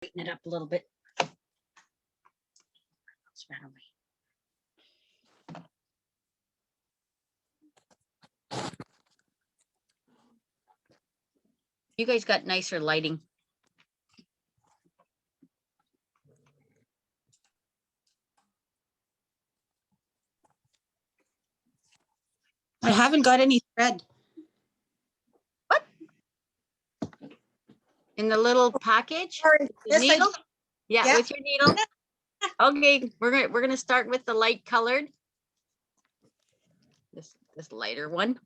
Tighten it up a little bit. You guys got nicer lighting. I haven't got any thread. What? In the little package? Yes, Needle? Yeah, yeah. with your needle. Okay, we're gonna start with the light colored. This lighter one.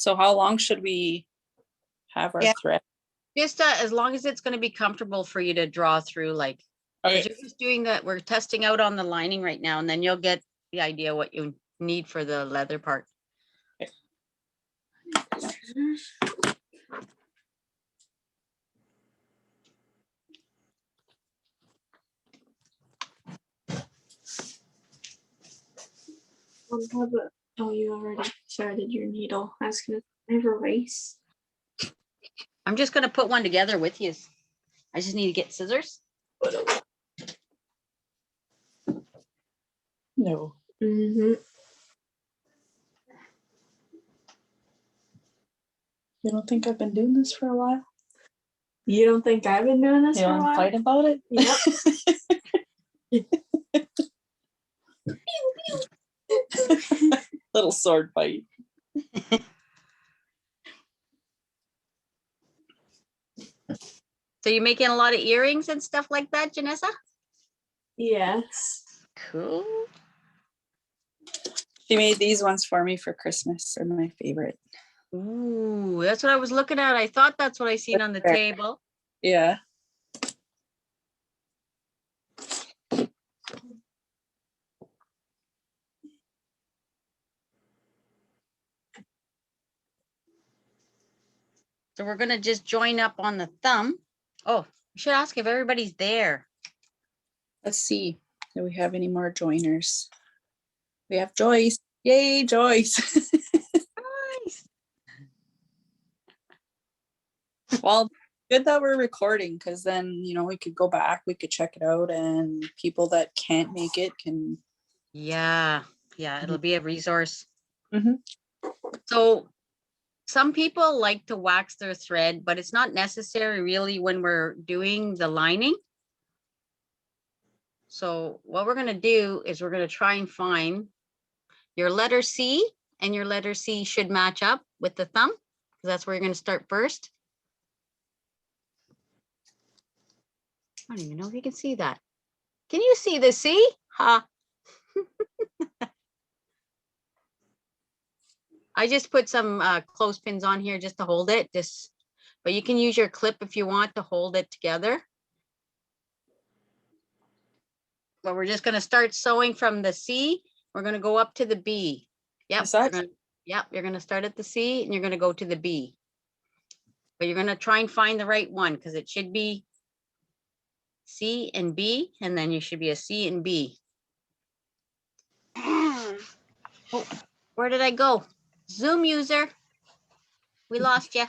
So how long should we have our thread? Just as long as it's going to be comfortable for you to draw through, like, Okay. you're just doing that. We're testing out on the lining right now, and then you'll get the idea what you need for the leather part. Okay. Oh, you already started your needle. I was gonna never race. I'm just going to put one together with you. I just need to get scissors. No. Mm-hmm. You don't think I've been doing this for a while? You don't think I've been doing this You for a want to while? fight about it? Yep. Little sword fight. So you're making a lot of earrings and stuff like that, Janessa? Yes. Cool. She made these ones for me for Christmas. They're my favorite. Ooh, that's what I was looking at. I thought that's what I seen on the table. Yeah. So we're going to just join up on the thumb. Oh, we should ask if everybody's there. Let's see. Do we have any more joiners? We have Joyce. Yay, Joyce. Nice. Well, good that we're recording, because then, you know, we could go back, we could check it out, and people that can't make it can. Yeah, it'll be a resource. Mhm. So some people like to wax their thread, but it's not necessary really when we're doing the lining. So what we're going to do is we're going to try and find your letter C, and your letter C should match up with the thumb, because that's where you're going to start first. I don't even know if you can see that. Can you see the C? Ha. I just put some clothespins on here just to hold it. But you can use your clip if you want to hold it together. But we're just going to start sewing from the C. We're going to go up to the B. Yep. You're going to start at the C and you're going to go to the B. But you're going to try and find the right one, because it should be C and B, and then you should be a C and B. Oh, where did I go? Zoom user. We lost you.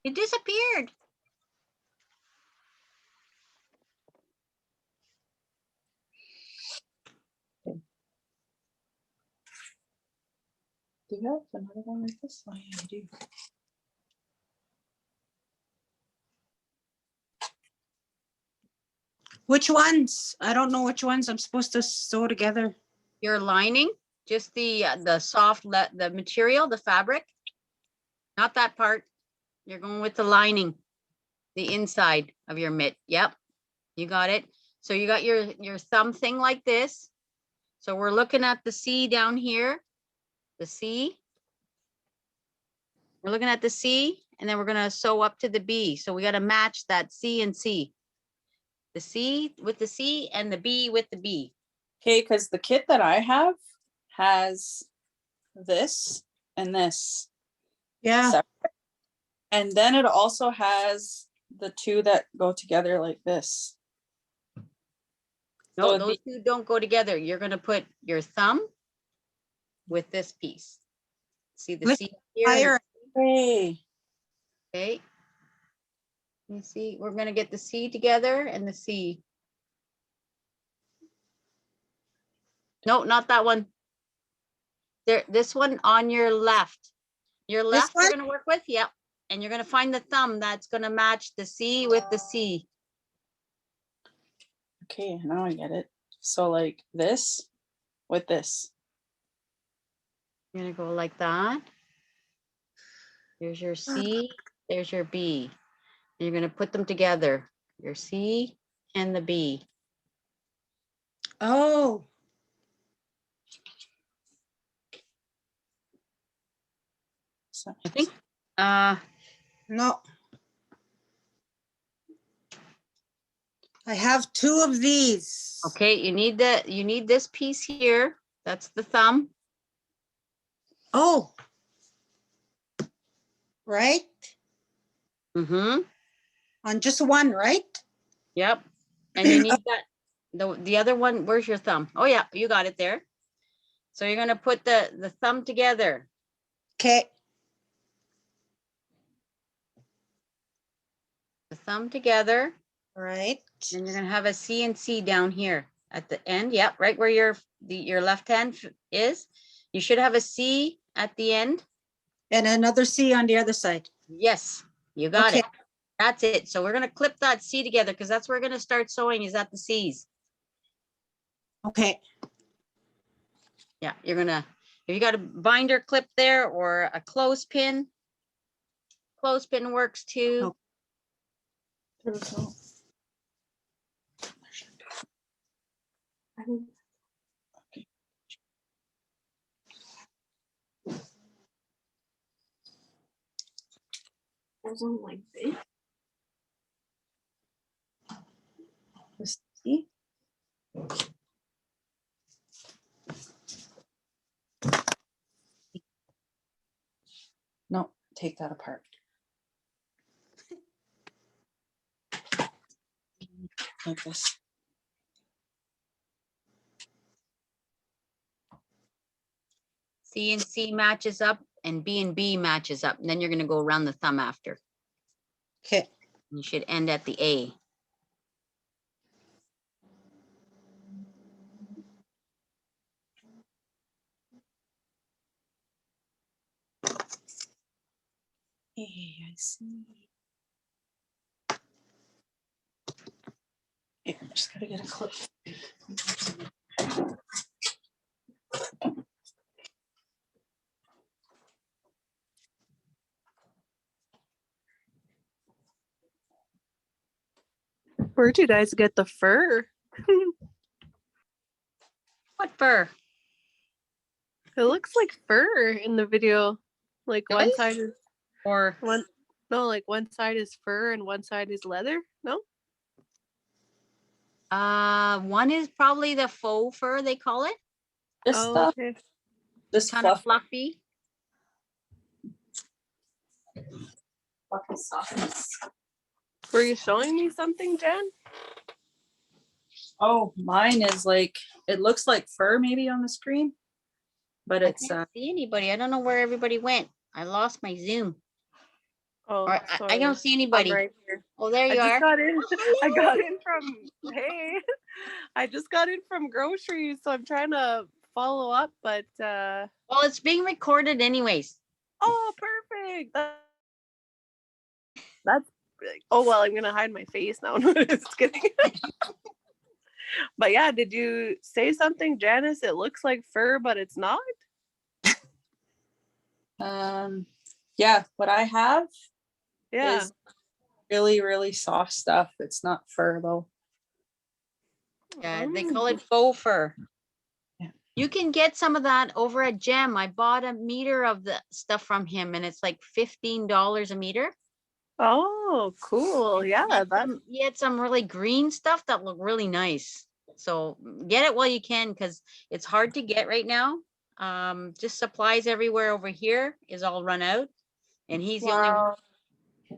You disappeared. Do you have another one like this? Oh, yeah, you do. Which ones? I don't know which ones I'm supposed to sew together. Your lining, just the soft, the material, the fabric, not that part. You're going with the lining, the inside of your mitt. Yep. You got it. So you got your thumb thing like this. So we're looking at the C down here, the C. We're looking at the C, and then we're gonna sew up to the B. So we gotta match that C and C. The C with the C and the B with the B. Okay, because the kit that I have has this and this. Yeah, separate. And then it also has the two that go together like this. No, it'd those two don't go together. You're gonna put your thumb with this piece. See the Lift C here? and higher. Hey, Okay. You see, we're gonna get the C together and the C. No, not that one. There, this one on your left. Your This left you're one? gonna work with, yep. And you're gonna find the thumb that's gonna match the C with the C. okay, now I get it. So like this with this. You're gonna go like that. There's your C, there's your B. And you're gonna put them together, your C and the B. Oh, So I think, no. I have two of these. okay, you need this piece here. That's the thumb. Oh. Right? Mm-hmm. On just one, right? Yep. And you need that, the other one, where's your thumb? Oh yeah, you got it there. So you're gonna put the thumb together. Okay. The thumb together, Right. and you're gonna have a C and C down here at the end. Yep, right where your left hand is. You should have a C at the end. And another C on the other side. Yes, you got Okay. it. That's it. So we're gonna clip that C together because that's where we're gonna start sewing is at the C's. Okay. Yeah, you're gonna, if you got a binder clip there or a clothespin works too. Oh. There we go. I think goes on like this. this see? No, take that apart. Like this. C and C matches up and B matches up. And then you're gonna go around the thumb after. Okay. You should end at the A. Hey, I see. Yeah, I'm just gotta get a clip. Where'd you guys get the fur? What fur? It looks like fur in the video. Like one Does? side is Or like one side is fur and one side is leather. No? one is probably the faux fur, they call it. This Oh, stuff, okay. this Kind of fluff, fluffy. fluffy softness. Were you showing me something, Jen? Oh, mine is like, it looks like fur maybe on the screen, but I it's can't see anybody. I don't know where everybody went. I lost my Zoom. Oh, Or I don't see I'm anybody. right here. Oh, there I you just are. got in. Oh, I hello. got in from hey. I just got in from groceries, so I'm trying to follow up, but Well, it's being recorded anyways. oh, perfect. That's oh well, I'm gonna hide my face now. No, just kidding. But yeah, did you say something, Janice? It looks like fur, but it's not. yeah, what I have Yeah. is really, really soft stuff. It's not fur though. Yeah, they call it faux fur. Yeah. You can get some of that over at Gem. I bought a meter of the stuff from him and it's like $15 a meter. Oh, cool. Yeah, that He had some really green stuff that look really nice. So get it while you can because it's hard to get right now. Just supplies everywhere over here is all run out. And he's the only one wow.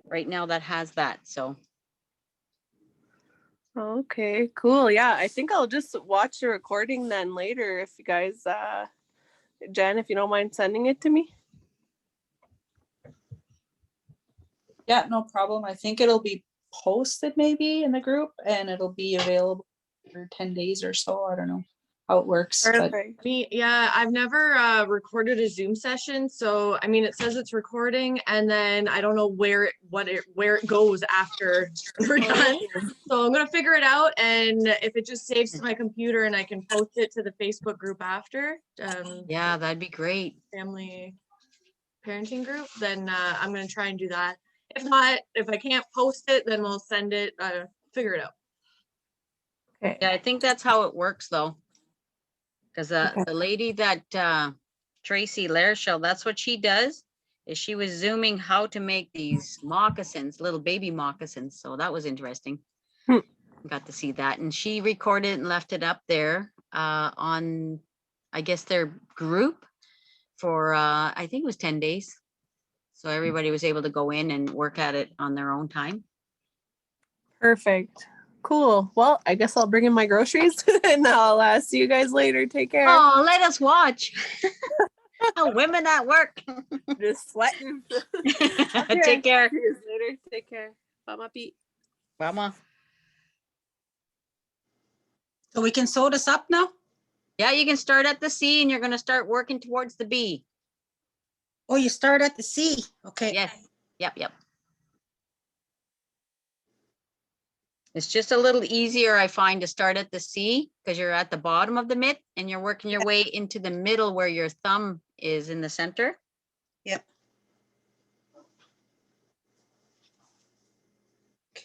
right now that has that. So Okay, cool. Yeah, I think I'll just watch the recording then later if you guys Jen, if you don't mind sending it to me. Yeah, no problem. I think it'll be posted maybe in the group and it'll be available for 10 days or so. I don't know how it works, but Perfect. Yeah, I've never recorded a Zoom session, so I mean, it says it's recording, and then I don't know where it goes after we're done. So I'm gonna figure it out, and if it just saves to my computer and I can post it to the Facebook group after, yeah, that'd be great. family parenting group, then I'm gonna try and do that. If not, if I can't post it, then we'll send it. Figure it out. Okay. Yeah, I think that's how it works though. Because the lady that Tracy Lairshell, that's what she does, is she was zooming how to make these moccasins, little baby moccasins. So that was interesting. Hmm. Got to see that. And she recorded and left it up there on, I guess, their group for, I think it was 10 days. So everybody was able to go in and work at it on their own time. Perfect. Cool. Well, I guess I'll bring in my groceries and I'll see you guys later. Take care. Oh, let us watch. Oh, women at work. Just sweating. Take care. See you later. Take care. Bye, my Pete. Mama. So we can sew this up now? Yeah, you can start at the C and you're going to start working towards the B. Oh, you start at the C. Okay. Yes. Yep. It's just a little easier, I find, to start at the C because you're at the bottom of the mitt and you're working your way into the middle where your thumb is in the center. Yep.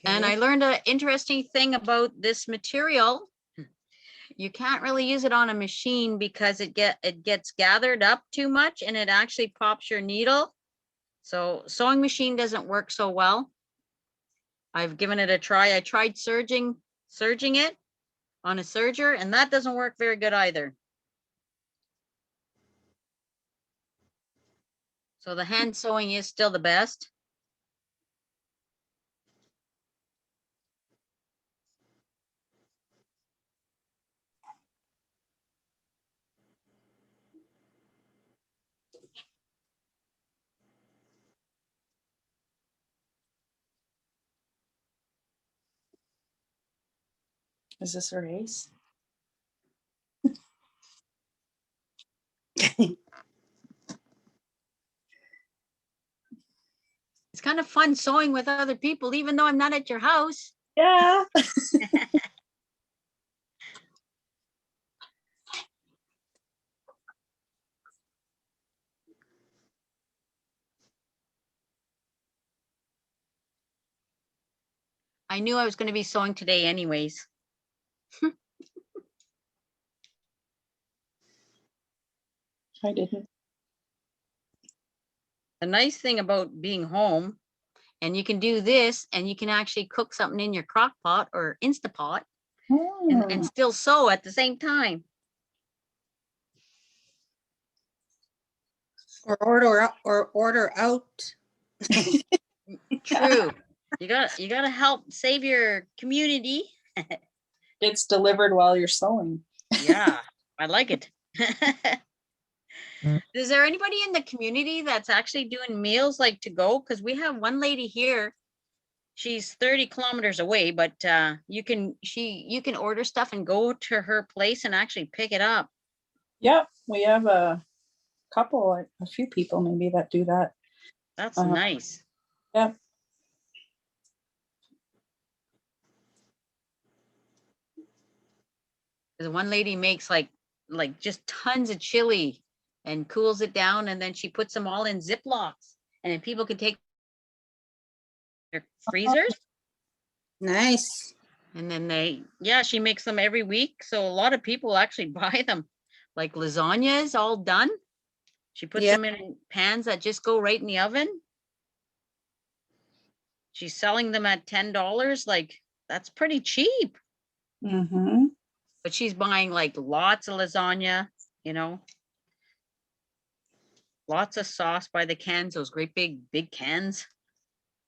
And I learned an interesting thing about this material. You can't really use it on a machine because it gets gathered up too much and it actually pops your needle. So sewing machine doesn't work so well. I've given it a try. I tried serging it on a serger and that doesn't work very good either. So the hand sewing is still the best. is this a race? It's kind of fun sewing with other people, even though I'm not at your house. Yeah. I knew I was going to be sewing today anyways. I didn't. The nice thing about being home, and you can do this and you can actually cook something in your crock pot or Instapot and still sew at the same time. Or order out. True. You gotta help save your community. It's delivered while you're sewing. Yeah, I like it. Is there anybody in the community that's actually doing meals like to go? Because we have one lady here. She's 30 kilometers away, but you can order stuff and go to her place and actually pick it up. Yeah, we have a few people maybe that do that. That's nice. Yeah. Because one lady makes like just tons of chili and cools it down, and then she puts them all in Ziplocs, and then people can take their freezers. Nice. And then yeah, she makes them every week. So a lot of people actually buy them. Like lasagna is all done. She puts Yeah. them in pans that just go right in the oven. She's selling them at $10. Like, that's pretty cheap. Mm-hmm. But she's buying like lots of lasagna, you know, lots of sauce by the cans, those great big cans.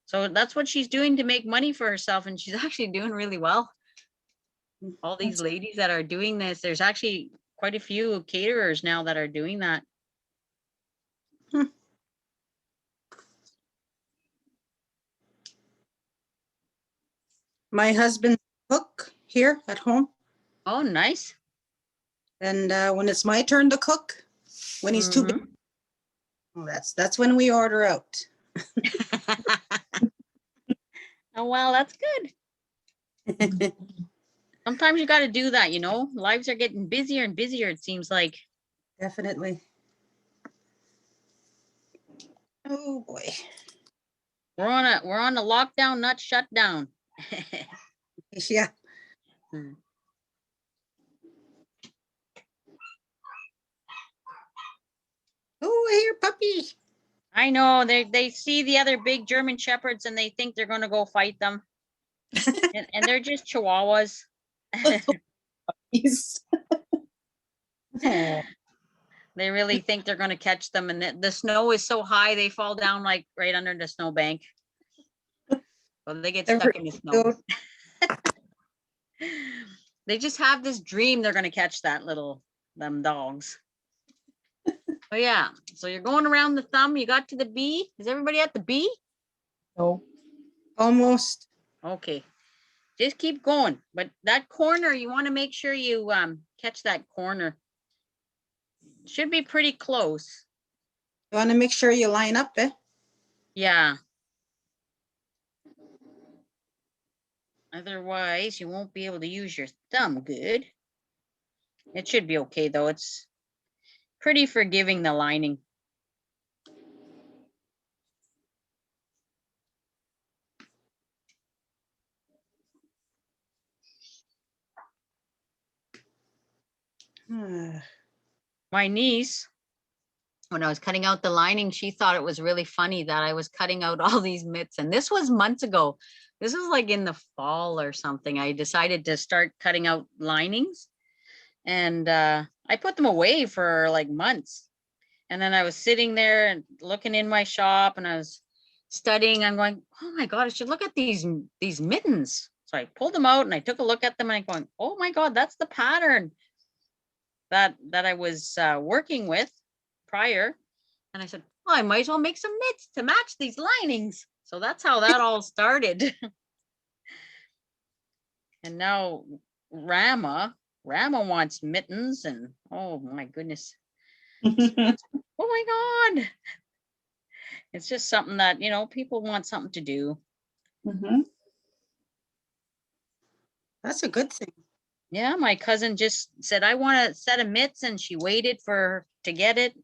So that's what she's doing to make money for herself. And she's actually doing really well. All these ladies that are doing this, there's actually quite a few caterers now that are doing that. My husband cook here at home. Oh, nice. And when it's my turn to cook, when he's too big, well, that's when we order out. Oh, well, that's good. Sometimes you got to do that, you know, lives are getting busier and busier, it seems like. Definitely. Oh boy. We're on a lockdown, not shut down. Yeah. Oh, I hear puppy. I know they see the other big German shepherds and they think they're going to go fight them. and they're just chihuahuas. Oh, They really think they're going to catch them. And the snow is so high, they fall down like right under the snowbank. Well, they get They're stuck in the snow. cute. They just have this dream they're going to catch them dogs. Oh yeah. So you're going around the thumb. You got to the B. Is everybody at the B? No. Almost. Okay. Just keep going. But that corner, you want to make sure you catch that corner. Should be pretty close. You want to make sure you line up, eh? Yeah. Otherwise, you won't be able to use your thumb good. It should be okay, though. It's pretty forgiving, the lining. My niece, when I was cutting out the lining, she thought it was really funny that I was cutting out all these mitts. And this was months ago. This was like in the fall or something. I decided to start cutting out linings. And I put them away for like months. And then I was sitting there and looking in my shop and I was studying. I'm going, oh my God, I should look at these mittens. So I pulled them out and I took a look at them and I'm going, oh my God, that's the pattern that I was working with prior. And I said, well, I might as well make some mitts to match these linings. So that's how that all started. And now Rama wants mittens and oh my goodness. Oh my God. It's just something that, you know, people want something to do. Mm-hmm. That's a good thing. Yeah, my cousin just said, I want a set of mitts, and she waited to get it.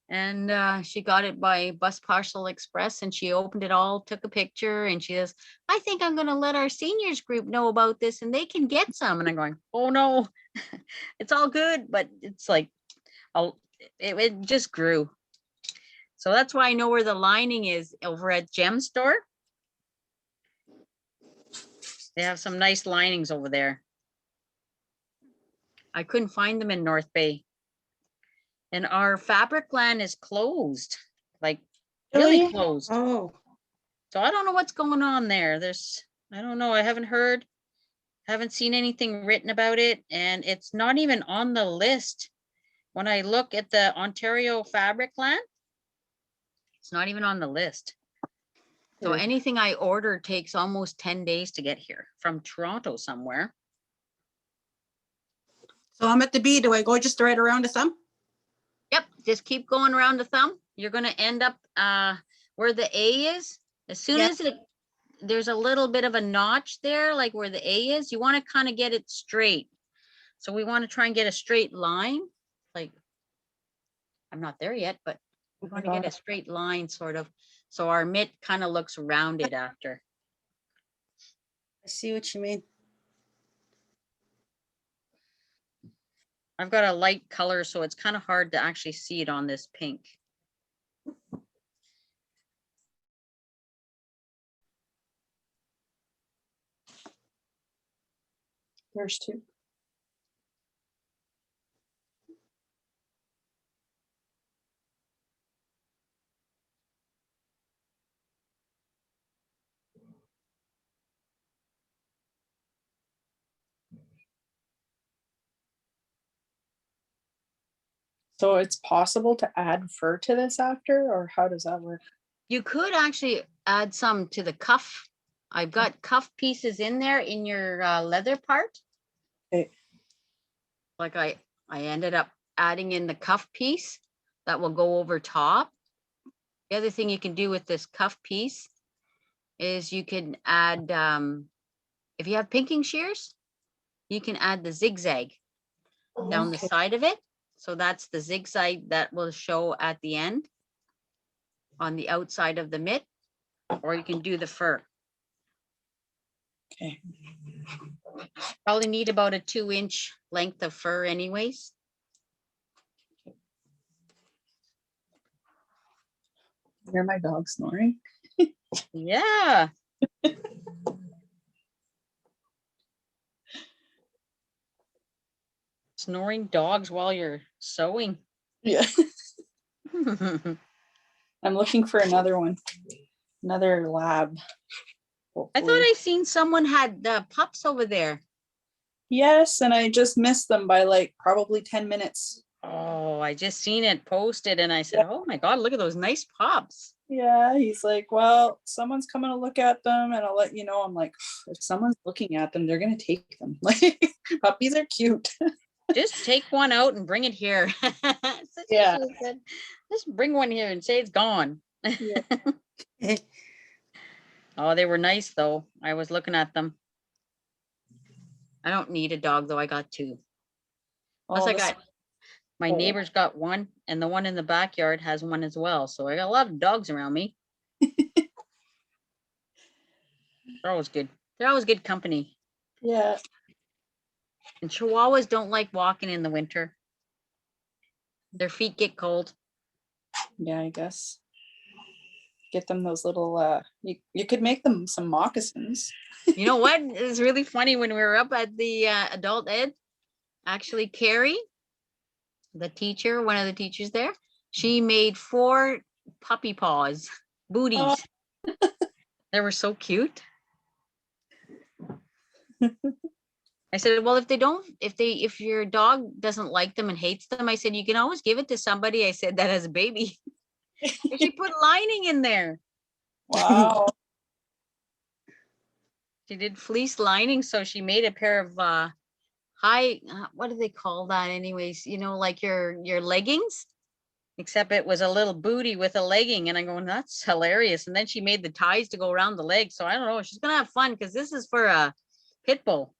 And she got it by Bus Parcel Express, and she opened it all, took a picture, and she says, I think I'm going to let our seniors group know about this and they can get some. And I'm going, oh no, it's all good. But it's like, it just grew. So that's why I know where the lining is, over at Gem Store. They have some nice linings over there. I couldn't find them in North Bay. And our fabric land is closed, like really Really? closed. Oh, So I don't know what's going on there. I don't know. I haven't seen anything written about it. And it's not even on the list. When I look at the Ontario fabric land, it's not even on the list. So Weird. anything I order takes almost 10 days to get here from Toronto somewhere. so I'm at the B. Do I go just right around the thumb? Yep, just keep going around the thumb. You're going to end up where the A is. As soon Yep. as there's a little bit of a notch there, like where the A is, you want to kind of get it straight. So we want to try and get a straight line. Like, I'm not there yet, but we want to get a straight line sort of. So our mitt kind of looks rounded after. I see what you mean. I've got a light color, so it's kind of hard to actually see it on this pink. There's two. So it's possible to add fur to this after, or how does that work? You could actually add some to the cuff. I've got cuff pieces in there in your leather part. Okay. Like I ended up adding in the cuff piece that will go over top. The other thing you can do with this cuff piece is you can add, if you have pinking shears, you can add the zigzag down the Okay. side of it. So that's the zigzag that will show at the end on the outside of the mitt, or you can do the fur. Okay. Probably need about a 2-inch length of fur anyways. Hear my dog snoring? Yeah. Snoring dogs while you're sewing. Yeah. I I'm looking for another one. Another lab. thought hopefully. I seen someone had pups over there. Yes, and I just missed them by like probably 10 minutes. Oh, I just seen it posted and I said, oh my God, look at those nice pups. Yeah, he's like, well, someone's coming to look at them and I'll let you know. I'm like, if someone's looking at them, they're gonna take them. Like, puppies are cute. Just take one out and bring it here. That's what Yeah. she said. Just bring one here and say it's gone. Yeah. Oh, they were nice though. I was looking at them. I don't need a dog though. I got 2. Plus Oh, I this- got, my Oh. neighbor's got 1 and the one in the backyard has 1 as well. So I got a lot of dogs around me. They're always good. They're always good company. yeah. And Chihuahuas don't like walking in the winter. Their feet get cold. Yeah, I guess. Get them those little you could make them some moccasins. You know what? It was really funny when we were up at the adult ed. Actually, Carrie, the teacher, one of the teachers there, she made 4 puppy paws, booties. Oh. They were so cute. I said, well, if your dog doesn't like them and hates them, I said, you can always give it to somebody. I said that as a baby. And she put lining in there. Wow. She did fleece lining, so she made a pair of high, what do they call that anyways? You know, like your leggings, except it was a little booty with a legging. And I'm going, that's hilarious. And then she made the ties to go around the leg. So I don't know, she's gonna have fun because this is for a pit bull.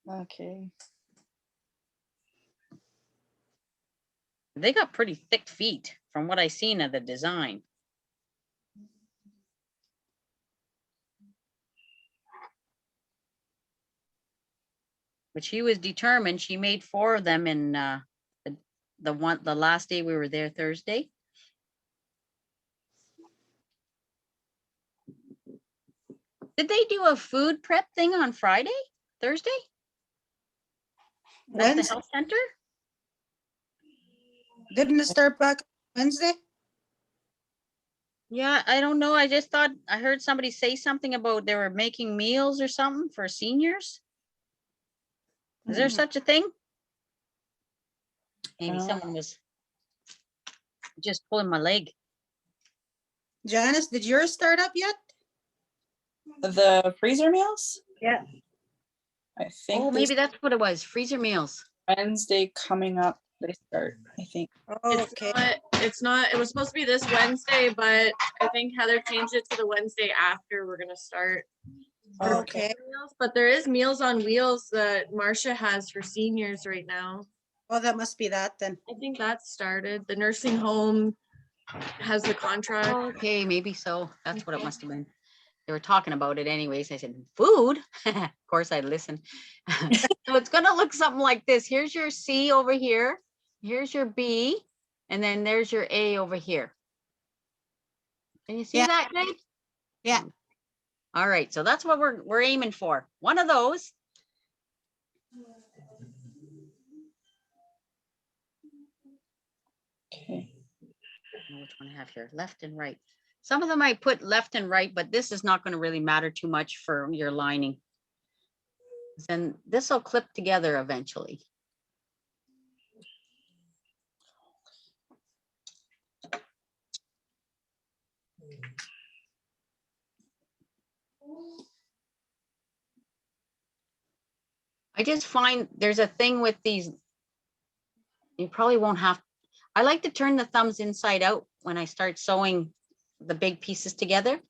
Okay. They got pretty thick feet from what I seen of the design. But she was determined. She made 4 of them in the last day we were there, Thursday. Did they do a food prep thing on Friday, Thursday? At the Wednesday? health center? Didn't it start back Wednesday? Yeah, I don't know. I just thought I heard somebody say something about they were making meals or something for seniors. Is there Mm. such a thing? Maybe Oh. someone was just pulling my leg. Janice, did yours start up yet? The freezer meals? Yeah. I think Oh, this maybe that's what it was. Freezer meals. Wednesday coming up, they start, I think. Okay. It's not, it was supposed to be this Wednesday, but I think Heather changed it to the Wednesday after we're gonna start. Okay. Meals, but there is Meals on Wheels that Marcia has for seniors right now. Oh, that must be that then. I think that started. The nursing home has the contract. Okay, maybe so. That's what it must have been. they were talking about it anyways. I said, food? Of course I'd listen. So it's gonna look something like this. Here's your C over here. Here's your B. And then there's your A over here. Can you see Yeah. that, Greg? Yeah. All right, so that's what we're aiming for. One of those. Okay. I don't know which one I have here, left and right. Some of them I put left and right, but this is not going to really matter too much for your lining. Then this will clip together eventually. I just find there's a thing with these, you probably won't have, I like to turn the thumbs inside out when I start sewing the big pieces together,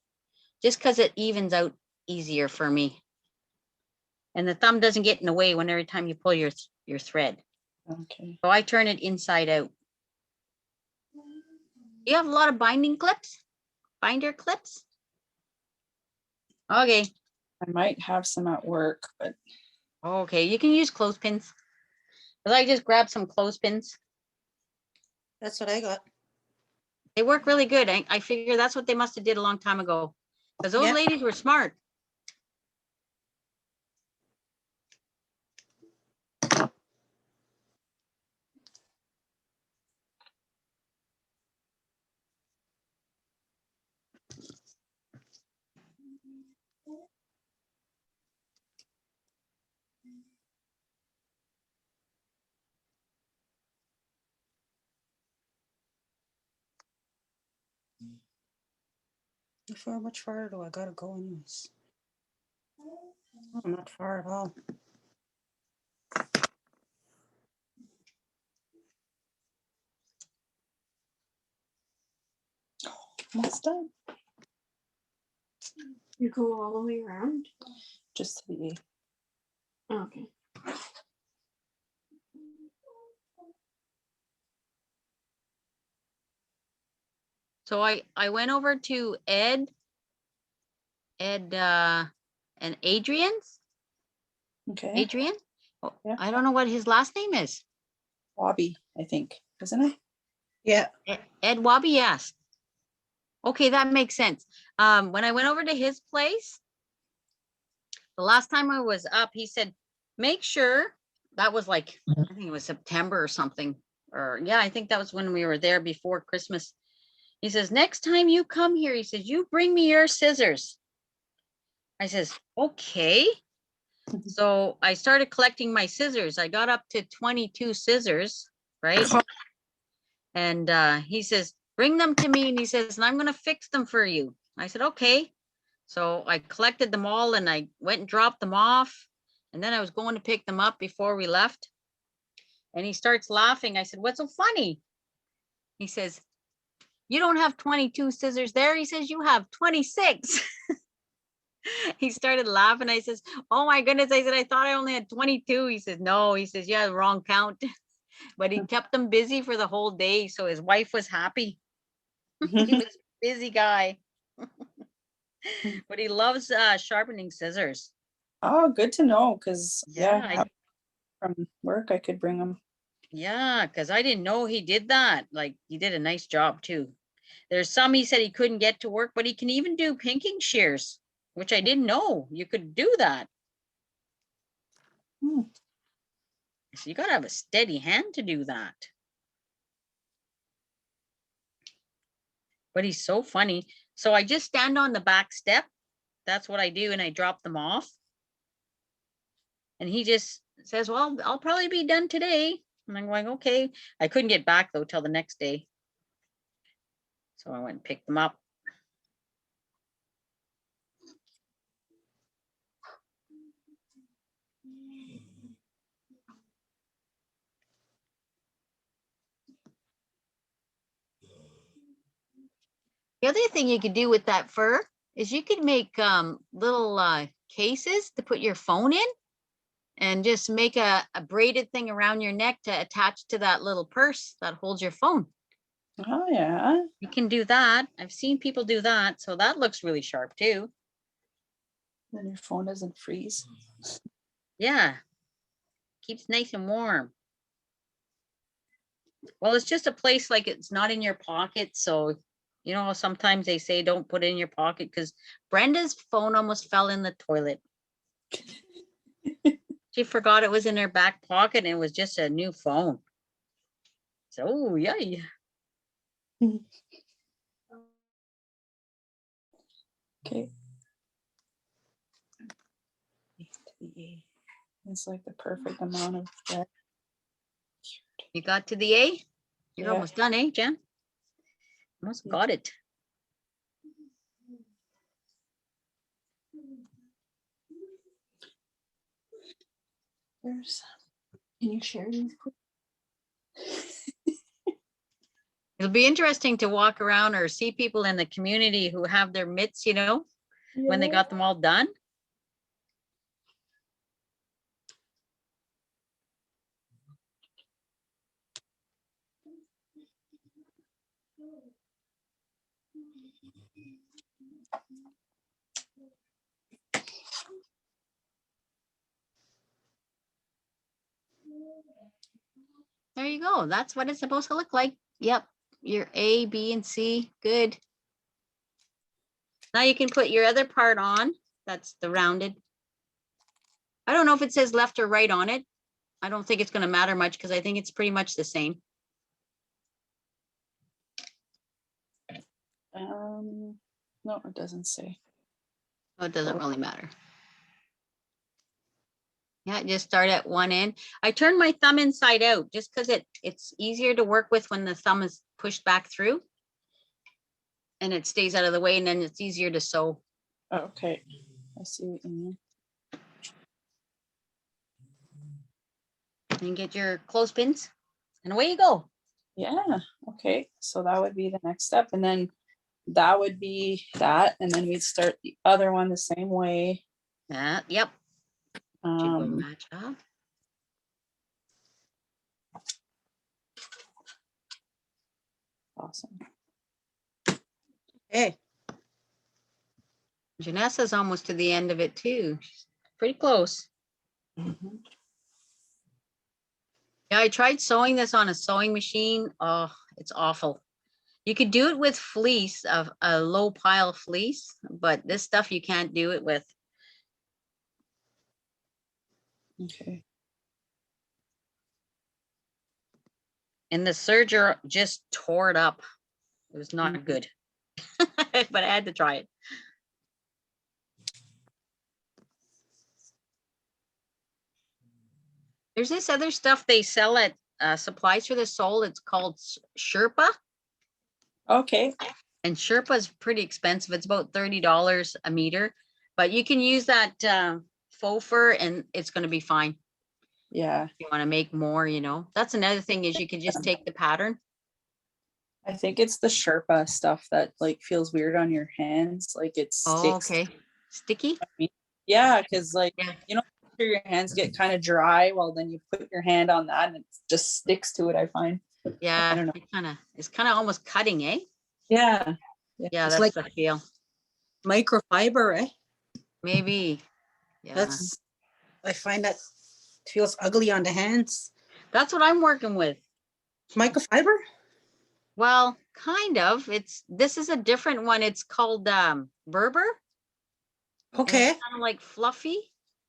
just because it evens out easier for me. And the thumb doesn't get in the way when every time you pull your thread. Okay. So I turn it inside out. You have a lot of binding clips, binder clips? Okay. I might have some at work, but Okay, you can use clothespins. Because I just grabbed some clothespins. That's what I got. They work really good. I figure that's what they must have did a long time ago. Because those Yeah. ladies were smart. How much farther do I gotta go anyways? Oh, not far at all. almost done. You go all the way around? Just to be Oh, okay. So I went over to Ed and Adrian's. okay. Adrian? Oh, Yeah. I don't know what his last name is. Wabi, I think, isn't it? Yeah. Ed Wabi, yes. Okay, that makes sense. When I went over to his place, the last time I was up, he said, make sure, that was like, I think it was September or something. Or yeah, I think that was when we were there before Christmas. He says, next time you come here, he says, you bring me your scissors. I says, okay. So I started collecting my scissors. I got up to 22 scissors, right? And he says, bring them to me. And he says, and I'm going to fix them for you. I said, okay. So I collected them all and I went and dropped them off. And then I was going to pick them up before we left. And he starts laughing. I said, what's so funny? He says, you don't have 22 scissors there. He says, you have 26. He started laughing. I says, oh my goodness. I said, I thought I only had 22. He says, no. He says, yeah, wrong count. But he kept them busy for the whole day. So his wife was happy. He was a busy guy. But he loves sharpening scissors. Oh, good to know, because Yeah, from work I could bring them. yeah, because I didn't know he did that. Like he did a nice job too. There's some he said he couldn't get to work, but he can even do pinking shears, which I didn't know you could do that. Hmm. So you gotta have a steady hand to do that. But he's so funny. So I just stand on the back step. That's what I do, and I drop them off. And he just says, well, I'll probably be done today. And I'm going, okay. I couldn't get back though till the next day. So I went and picked them up. The other thing you could do with that fur is you could make little cases to put your phone in and just make a braided thing around your neck to attach to that little purse that holds your phone. Oh yeah. You can do that. I've seen people do that. So that looks really sharp too. Then your phone doesn't freeze. Yeah. Keeps nice and warm. Well, it's just a place like it's not in your pocket. So, you know, sometimes they say don't put it in your pocket because Brenda's phone almost fell in the toilet. She forgot it was in her back pocket and it was just a new phone. So, oh, yeah. Okay. It's like the perfect amount of red. You got to the A? You're Yeah. almost done, eh, Jen? Almost got it. There's. Can you share these? It'll be interesting to walk around or see people in the community who have their mitts, you know, when they got them all done. There you go. That's what it's supposed to look like. Yep. Your A, B, and C. Good. Now you can put your other part on. That's the rounded. I don't know if it says left or right on it. I don't think it's going to matter much because I think it's pretty much the same. No, it doesn't say. Oh, it doesn't really matter. Yeah, just start at one end. I turn my thumb inside out just because it's easier to work with when the thumb is pushed back through. And it stays out of the way and then it's easier to sew. Oh, okay. I see what you mean. And get your clothespins and away you go. Yeah. Okay. So that would be the next step. And then that would be that. And then we'd start the other one the same way. Yep. Should go match up. Awesome. Hey, Janessa's almost to the end of it too. She's pretty close. Mhm. Yeah, I tried sewing this on a sewing machine. Oh, it's awful. You could do it with fleece, of a low pile fleece, but this stuff you can't do it with. Okay. And the serger just tore it up. It was not good, but I had to try it. There's this other stuff they sell at Supplies for the Soul. It's called Sherpa. Okay. And Sherpa is pretty expensive. It's about $30 a meter, but you can use that faux fur and it's going to be fine. Yeah. If you want to make more, you know, that's another thing is you can just take the pattern. I think it's the Sherpa stuff that like feels weird on your hands. Like it Oh, sticks. okay. Sticky? Yeah, because like, Yeah. you know, after your hands get kind of dry, well, then you put your hand on that and it just sticks to it, I find. Yeah, I don't know. it's kind of almost cutting, eh? Yeah. Yeah, It's that's like- the feel. microfiber, eh? Maybe. Yeah, That's, I find that feels ugly on the hands. that's what I'm working with. Microfiber? Well, kind of. This is a different one. It's called Berber. Okay. Kind of like fluffy,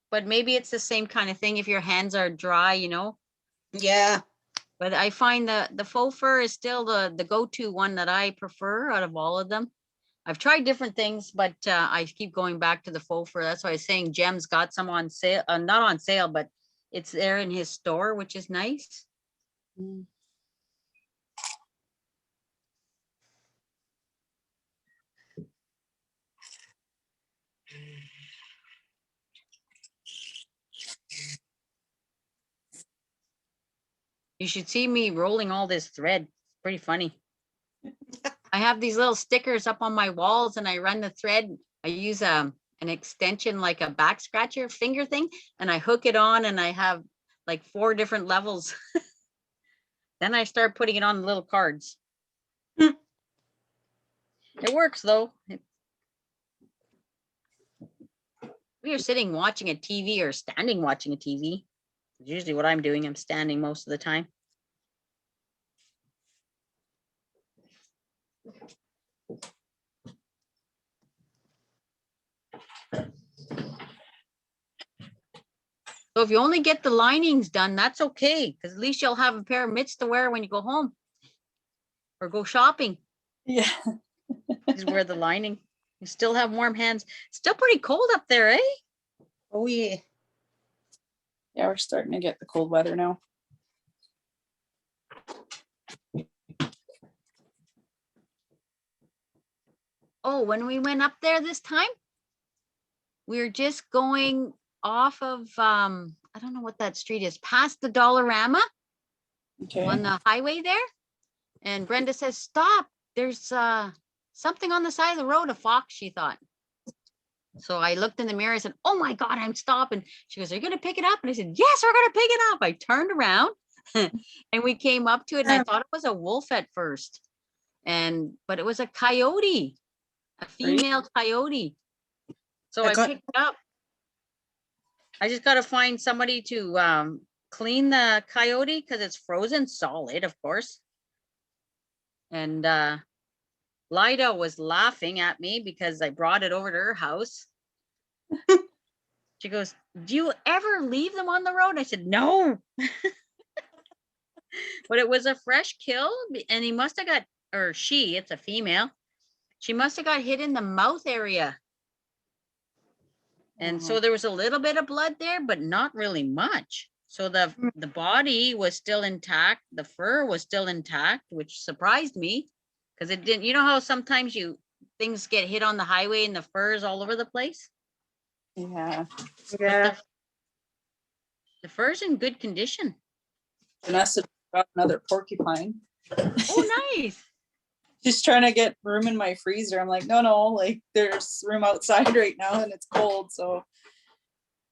but maybe it's the same kind of thing if your hands are dry, you know. Yeah. But I find the faux fur is still the go-to one that I prefer out of all of them. I've tried different things, but I keep going back to the faux fur. That's why I was saying Jem's got some on sale, not on sale, but it's there in his store, which is nice. Mm. You should see me rolling all this thread. It's pretty funny. I have these little stickers up on my walls and I run the thread. I use an extension like a back scratcher finger thing and I hook it on and I have like 4 different levels. Then I start putting it on the little cards. It works though. We are sitting watching a TV or standing watching a TV. Usually what I'm doing, I'm standing most of the time. So if you only get the linings done, that's okay, because at least you'll have a pair of mitts to wear when you go home or go shopping. Yeah. Just wear the lining. You still have warm hands. Still pretty cold up there, eh? Oh, yeah. Yeah, we're starting to get the cold weather now. Oh, when we went up there this time, we were just going off of, I don't know what that street is, past the Dollarama Okay. on the highway there. And Brenda says, stop, there's something on the side of the road, a fox, she thought. So I looked in the mirror and said, oh my God, I'm stopping. She goes, are you going to pick it up? And I said, yes, we're going to pick it up. I turned around and we came up to it and I thought it was a wolf at first. But it was a coyote, a female coyote. So I picked it up. I just got to find somebody to clean the coyote because it's frozen solid, of course. And Lida was laughing at me because I brought it over to her house. She goes, do you ever leave them on the road? I said, no. But it was a fresh kill and he must have got, or she, it's a female. She must have got hit in the mouth area. And so there was a little bit of blood there, but not really much. So the body was still intact. The fur was still intact, which surprised me because it didn't, you know how sometimes things get hit on the highway and the fur is all over the place? Yeah. Yeah. The fur's in good condition. Vanessa got another porcupine. Oh, nice. Just trying to get room in my freezer. I'm like, no, like there's room outside right now and it's cold. So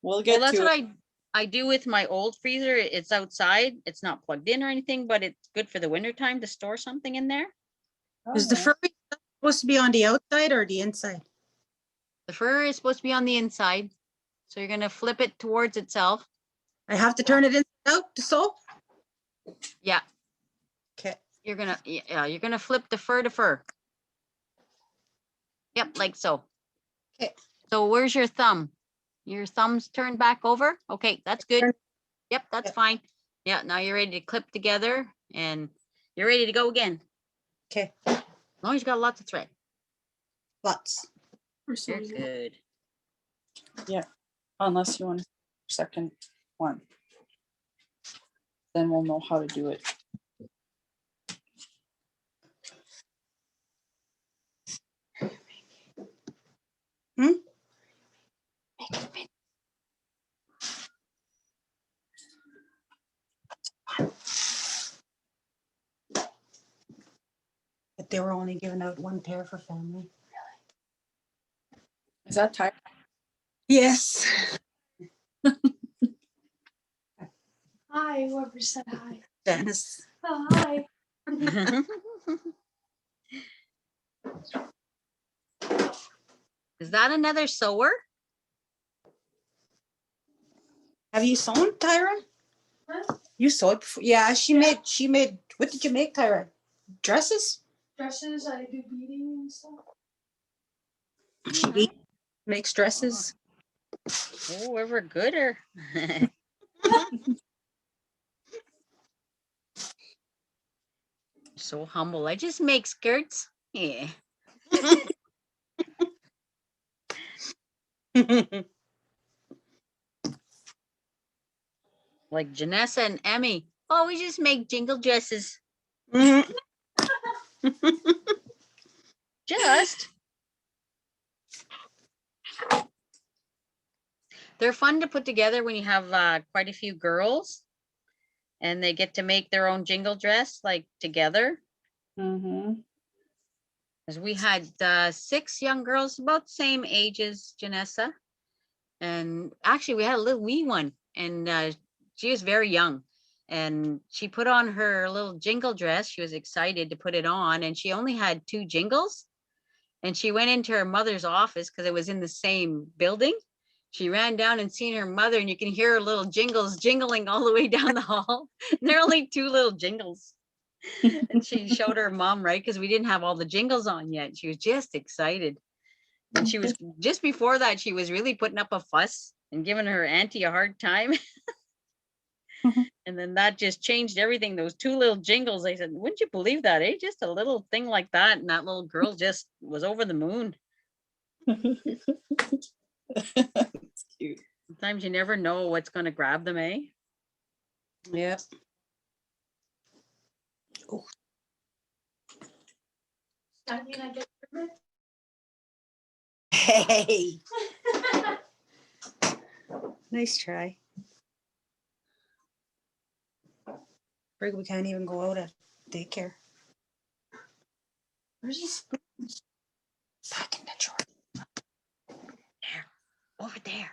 we'll get Well, that's to what it. I do with my old freezer. It's outside. It's not plugged in or anything, but it's good for the winter time to store something in there. Is the fur supposed to be on the outside or the inside? The fur is supposed to be on the inside. So you're going to flip it towards itself. I have to turn it inside out to sew? Yeah. Okay. You're gonna flip the fur to fur. Yep, like so. Okay. So where's your thumb? Your thumb's turned back over? Okay, that's good. Yep, that's fine. Yeah, now you're ready to clip together and you're ready to go again. Okay. As long as you got lots of thread. Lots. You're good. Yeah. Unless you want a second one. Then we'll know how to do it. But they were only giving out one pair for family. Is that time? Yes. Hi, whoever said hi. Janice. Oh, hi. Is that another sewer? Have you sewn, Tyra? Huh? You sewed before? Yeah, she made, what did you make, Tyra? Dresses? Dresses, I do beading and stuff. She makes dresses. Oh, ever gooder. So humble. I just make skirts. Yeah. Like Janessa and Emmy. Oh, we just make jingle dresses. Mhm. Just. They're fun to put together when you have quite a few girls and they get to make their own jingle dress like together. Mm-hmm. Because we had 6 young girls about the same age as Janessa. And actually we had a little wee one and she was very young. And she put on her little jingle dress. She was excited to put it on and she only had 2 jingles. And she went into her mother's office because it was in the same building. She ran down and seen her mother, and you can hear her little jingles jingling all the way down the hall. They're only two little jingles. And she showed her mom, right? Because we didn't have all the jingles on yet. She was just excited. And she was just before that, she was really putting up a fuss and giving her auntie a hard time. And then that just changed everything. Those two little jingles. I said, wouldn't you believe that? Eh? Just a little thing like that. And that little girl just was over the moon. It's cute. Sometimes you never know what's going to grab them, eh? Yep. Hey. Nice try. Frig, we can't even go out at daycare. Where's his spoons? Back in the drawer. There, over there.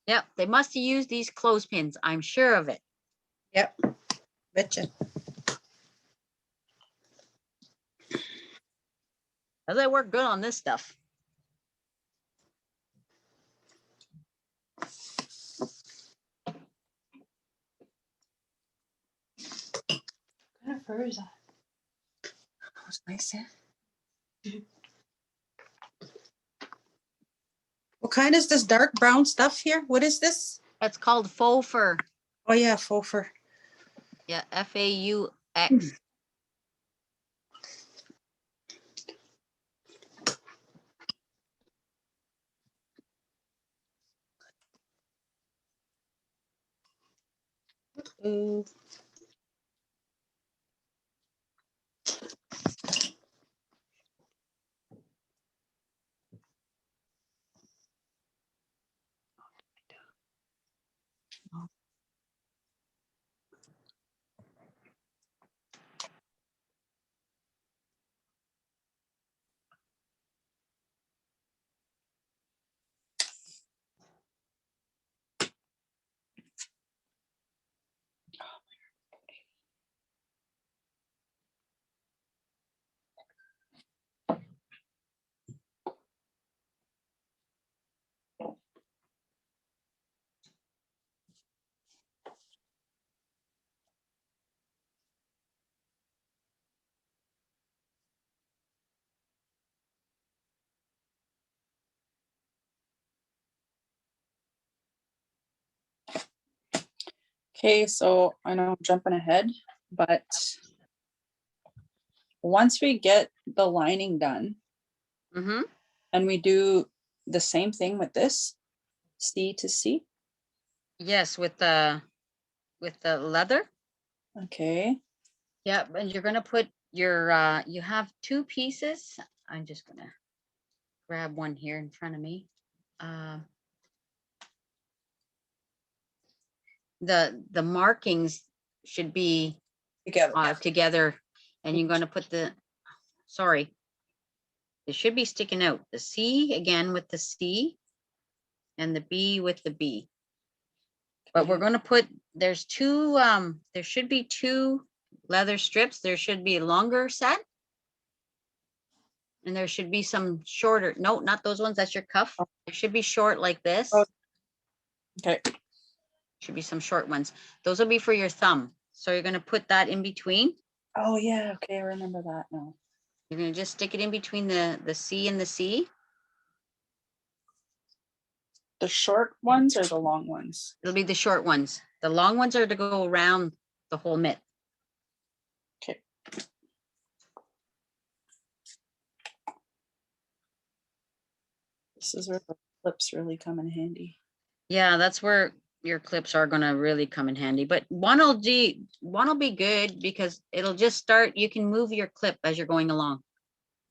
Yep, they must have used these clothespins. I'm sure of it. Yep. Betcha. Does they work good on this stuff? What kind of fur is that? That was nice, yeah. What kind is this dark brown stuff here? What is this? That's called faux fur. Oh yeah, faux fur. Yeah, FAUX. Ooh. Okay, so I know I'm jumping ahead, but once we get the lining done Mm-hmm. and we do the same thing with this, C to C. Yes, with the leather. Okay. Yeah, and you're gonna put your you have two pieces. I'm just gonna grab one here in front of me. The markings should be Together. together, and you're gonna put the, sorry, it should be sticking out. The C again with the C and the B with the B. But we're Okay. gonna put, there's two, there should be two leather strips. There should be a longer set. And there should be some shorter, no, not those ones, that's your cuff. It should be short like this. Oh. Okay. Should be some short ones. Those will be for your thumb. So you're gonna put that in between. Oh yeah, okay, I remember that now. You're gonna just stick it in between the C and the C. The short ones or the long ones? It'll be the short ones. The long ones are to go around the whole mitt. Okay. This is where the clips really come in handy. Yeah, that's where your clips are gonna really come in handy. But one will be good because it'll just start, you can move your clip as you're going along.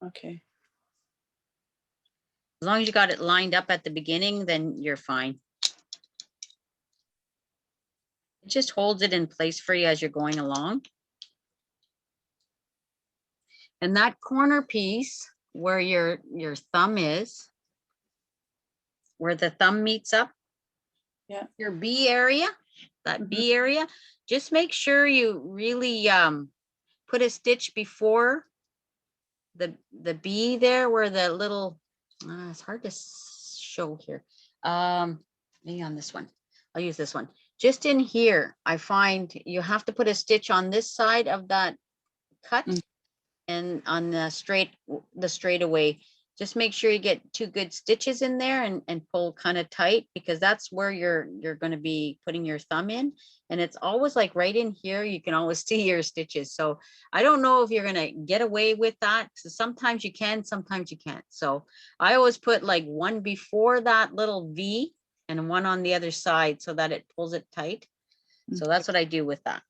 Okay. As long as you got it lined up at the beginning, then you're fine. It just holds it in place for you as you're going along. And that corner piece where your thumb is, where the thumb meets up, your B area, that B area, just make sure you really put a stitch before the B there where the little, it's hard to show here. Maybe on this one, I'll use this one. Just in here, I find you have to put a stitch on this side of that cut and on the straightaway. Just make sure you get 2 good stitches in there and pull kind of tight, because that's where you're going to be putting your thumb in. And it's always like right in here, you can always see your stitches. So I don't know if you're going to get away with that. So sometimes you can, sometimes you can't. So I always put like one before that little V and one on the other side so that it pulls it tight. So that's what I do with that.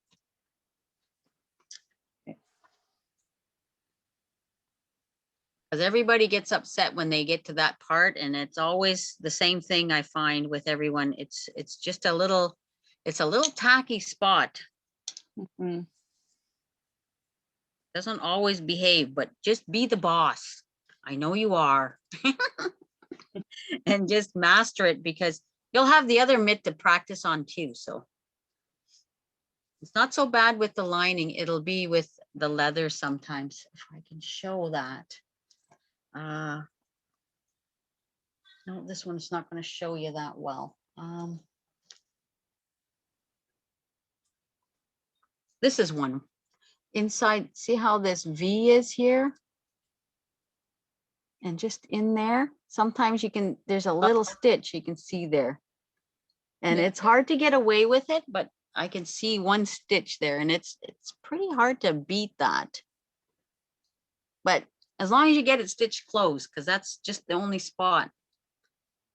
Because everybody gets upset when they get to that part, and it's always the same thing I find with everyone. It's just a little, it's a little tacky spot. Doesn't always behave, but just be the boss. I know you are. And just master it, because you'll have the other mitt to practice on too. So it's not so bad with the lining. It'll be with the leather sometimes. If I can show that. No, this one's not going to show you that well. This is one inside. See how this V is here? And just in there, sometimes you can, there's a little stitch you can see there. And it's hard to get away with it, but I can see one stitch there, and it's pretty hard to beat that. But as long as you get it stitched closed, because that's just the only spot.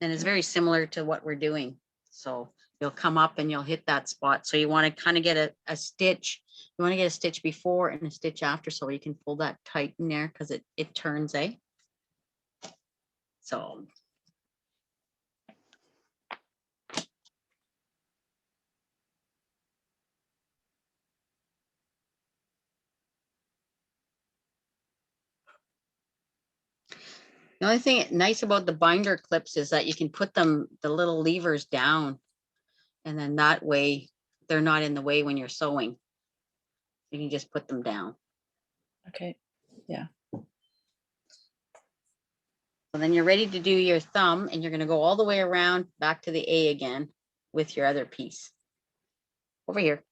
And it's very similar to what we're doing. So you'll come up and you'll hit that spot. So you want to kind of get a stitch. You want to get a stitch before and a stitch after, so you can pull that tight in there, because it turns, eh? So. The only thing nice about the binder clips is that you can put them, the little levers down, and then that way they're not in the way when you're sewing. You can just put them down. Okay. Yeah. So then you're ready to do your thumb, and you're going to go all the way around back to the A again with your other piece. Over here.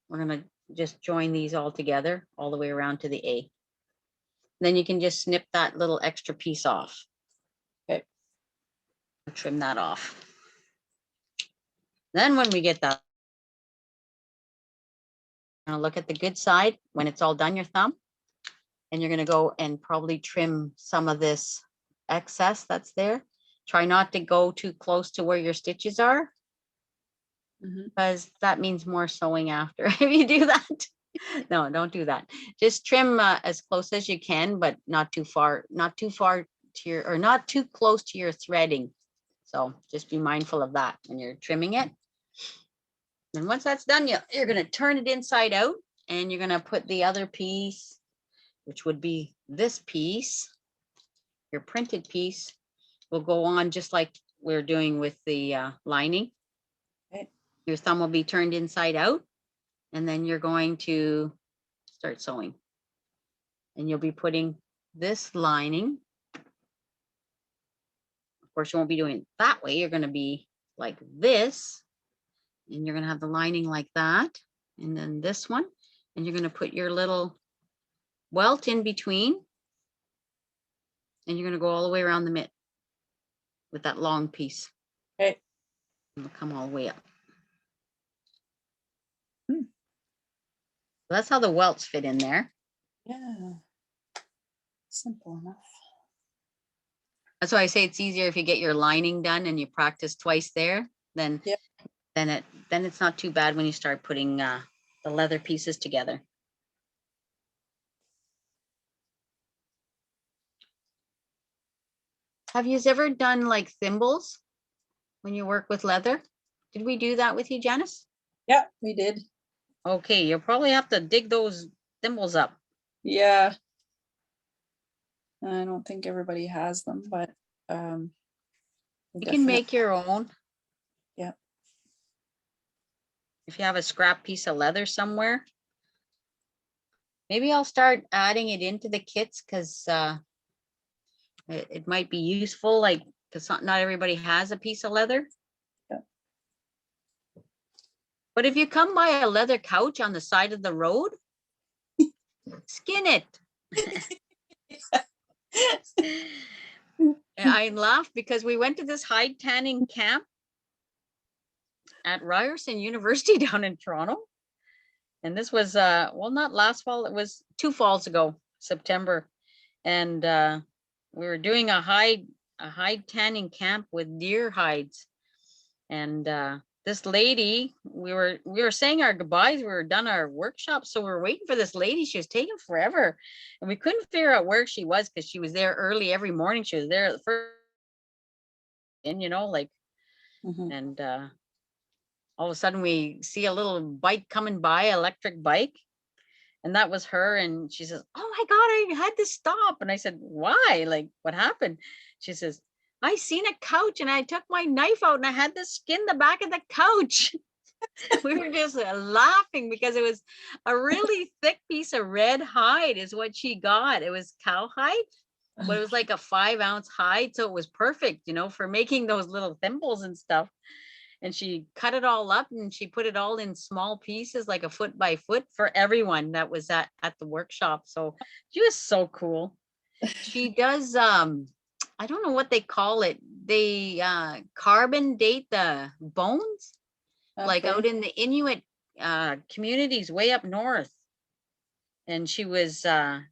We're going to just join these all together all the way around to the A. Then you can just snip that little extra piece off. Okay. Trim that off. Then when we get that, look at the good side when it's all done, your thumb, and you're going to go and probably trim some of this excess that's there. Try not to go too close to where your stitches are, because that means more sewing after if you do that. No, don't do that. Just trim as close as you can, but not too far to your, or not too close to your threading. So just be mindful of that when you're trimming it. And once that's done, you're going to turn it inside out, and you're going to put the other piece, which would be this piece, your printed piece, will go on just like we're doing with the lining. Okay. Your thumb will be turned inside out, and then you're going to start sewing. And you'll be putting this lining. Of course, you won't be doing it that way. You're going to be like this, and you're going to have the lining like that, and then this one, and you're going to put your little welt in between, and you're going to go all the way around the mitt with that long piece. Okay. And it'll come all the way up. So that's how the welts fit in there. Yeah. Simple enough. That's why I say it's easier if you get your lining done and you practice twice there, then it's not too bad when you start putting the leather pieces together. Have you ever done like thimbles when you work with leather? Did we do that with you, Janice? Yeah, we did. Okay, you'll probably have to dig those thimbles up. Yeah. I don't think everybody has them, but You can make your own. Yeah. If you have a scrap piece of leather somewhere. Maybe I'll start adding it into the kits because it might be useful, like, because not everybody has a piece of leather. Yeah. But if you come by a leather couch on the side of the road, skin it. And I laughed because we went to this hide tanning camp at Ryerson University down in Toronto. And this was, well, not last fall, it was 2 falls ago, September. And we were doing a hide tanning camp with deer hides. And this lady, we were saying our goodbyes. We were done our workshop. So we were waiting for this lady. She was taking forever. And we couldn't figure out where she was because she was there early every morning. She was there at the first, and like, Mhm. and all of a sudden we see a little bike coming by, electric bike. And that was her. And she says, "Oh my God, I had to stop." And I said, "Why? Like, what happened?" She says, "I seen a couch and I took my knife out and I had to skin the back of the couch." We were just laughing because it was a really thick piece of red hide is what she got. It was cow hide, but it was like a 5-ounce hide. So it was perfect, for making those little thimbles and stuff. And she cut it all up and she put it all in small pieces, like a foot by foot for everyone that was at the workshop. So she was so cool. She does, I don't know what they call it. They carbon date the bones, like out Okay. in the Inuit communities way up north. And she was,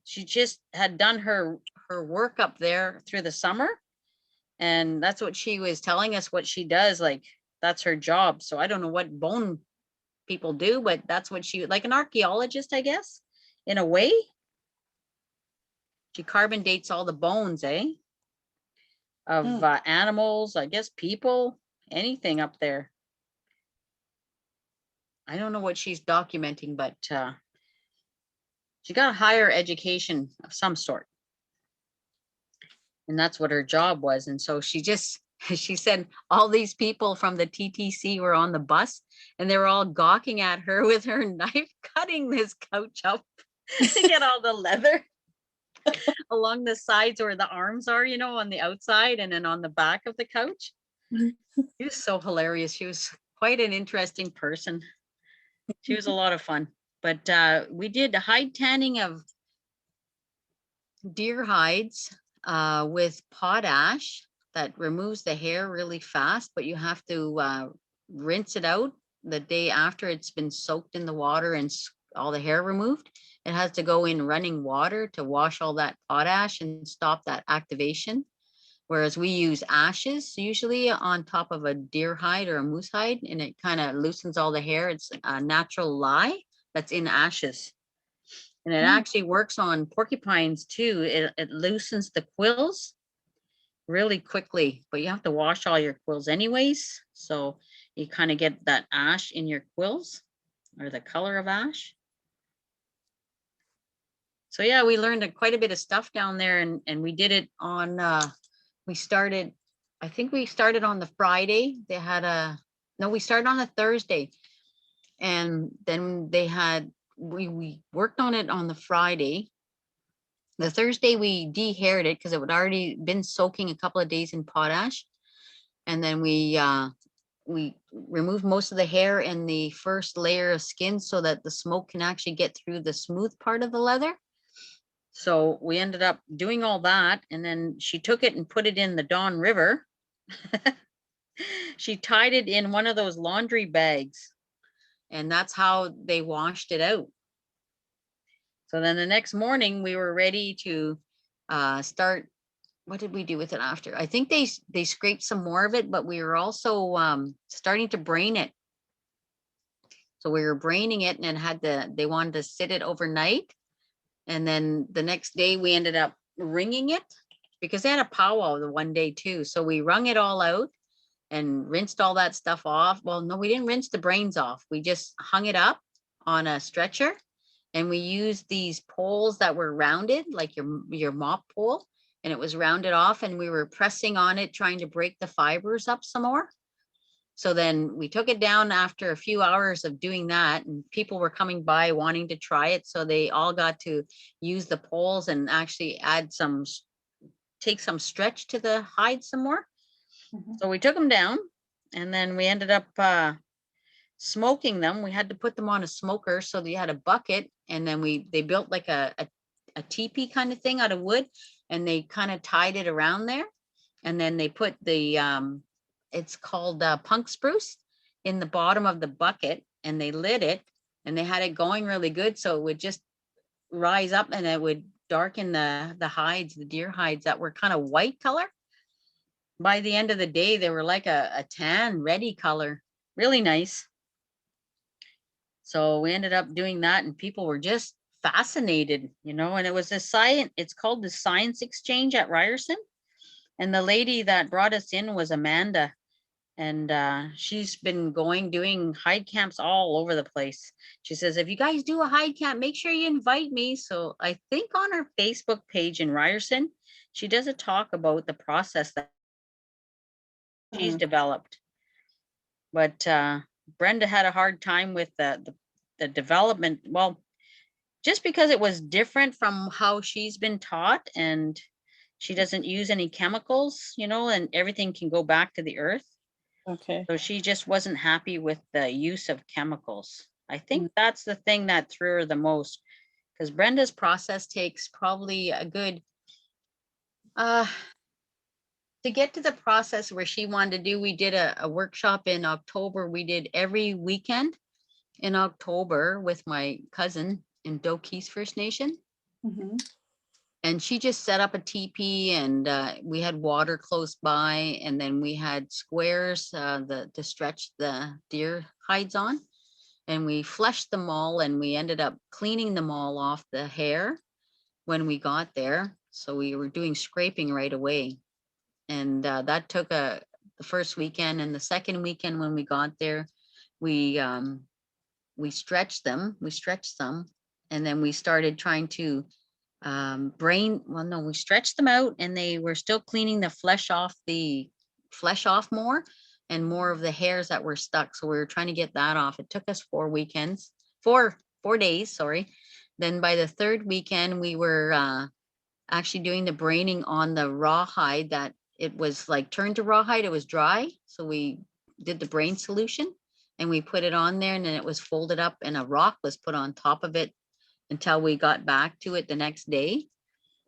she just had done her work up there through the summer. And that's what she was telling us what she does. Like, that's her job. So I don't know what bone people do, but that's what she, like an archaeologist, I guess, in a way. She carbon dates all the bones, of animals, I guess, people, anything up there. I don't know what she's documenting, but she got a higher education of some sort. And that's what her job was. And so she said all these people from the TTC were on the bus and they were all gawking at her with her knife, cutting this couch up to get all the leather along the sides where the arms are, on the outside and then on the back of the couch. It was so hilarious. She was quite an interesting person. She was a lot of fun. But we did hide tanning of deer hides with potash that removes the hair really fast, but you have to rinse it out the day after it's been soaked in the water and all the hair removed. It has to go in running water to wash all that potash and stop that activation. Whereas we use ashes usually on top of a deer hide or a moose hide, and it kind of loosens all the hair. It's a natural lye that's in ashes. And it actually works on porcupines too. It loosens the quills really quickly, but you have to wash all your quills anyways. So you kind of get that ash in your quills or the color of ash. So yeah, we learned quite a bit of stuff down there, and we did it on, I think we started on the Friday. We started on a Thursday. And then we worked on it on the Friday. The Thursday we de-haired it because it would already been soaking a couple of days in potash. And then we removed most of the hair and the first layer of skin so that the smoke can actually get through the smooth part of the leather. So we ended up doing all that. And then she took it and put it in the Don River. She tied it in one of those laundry bags. And that's how they washed it out. So then the next morning we were ready to start. What did we do with it after? I think they scraped some more of it, but we were also starting to brain it. So we were braining it, and they wanted to sit it overnight. And then the next day we ended up wringing it because they had a powwow the one day too. So we wrung it all out and rinsed all that stuff off. Well, no, we didn't rinse the brains off. We just hung it up on a stretcher, and we used these poles that were rounded, like your mop pole, and it was rounded off, and we were pressing on it, trying to break the fibers up some more. So then we took it down after a few hours of doing that, and people were coming by wanting to try it. So they all got to use the poles and actually add some, take some stretch to the hide some more. Mhm. So we took them down, and then we ended up smoking them. We had to put them on a smoker, so they had a bucket, and then they built like a teepee kind of thing out of wood, and they kind of tied it around there, and then they put the it's called punk spruce in the bottom of the bucket, and they lit it, and they had it going really good, so it would just rise up and it would darken the hides, the deer hides that were kind of white color. By the end of the day, they were like a tan ready color, really nice. So we ended up doing that, and people were just fascinated, you know, and it was a science, it's called the Science Exchange at Ryerson. And the lady that brought us in was Amanda. And she's been doing hide camps all over the place. She says, if you guys do a hide camp, make sure you invite me. So I think on her Facebook page in Ryerson, she does a talk about the process that she's developed. But Brenda had a hard time with the development. Well, just because it was different from how she's been taught, and she doesn't use any chemicals, you know, and everything can go back to the earth. Okay. So she just wasn't happy with the use of chemicals. I think that's the thing that threw her the most, because Brenda's process takes probably a good, to get to the process where she wanted to do, we did a workshop in October. We did every weekend in October with my cousin in Dokeys First Nation. Mhm. And she just set up a teepee, and we had water close by, and then we had squares to stretch the deer hides on, and we fleshed them all, and we ended up cleaning them all off the hair when we got there. So we were doing scraping right away, and that took the first weekend. And the second weekend when we got there, we stretched them, and then we started trying to we stretched them out, and they were still cleaning the flesh off more, and more of the hairs that were stuck. So we were trying to get that off. It took us 4 days, sorry. Then by the third weekend, we were actually doing the braining on the rawhide, that it was like turned to rawhide. It was dry. So we did the brain solution, and we put it on there, and then it was folded up, and a rock was put on top of it until we got back to it the next day.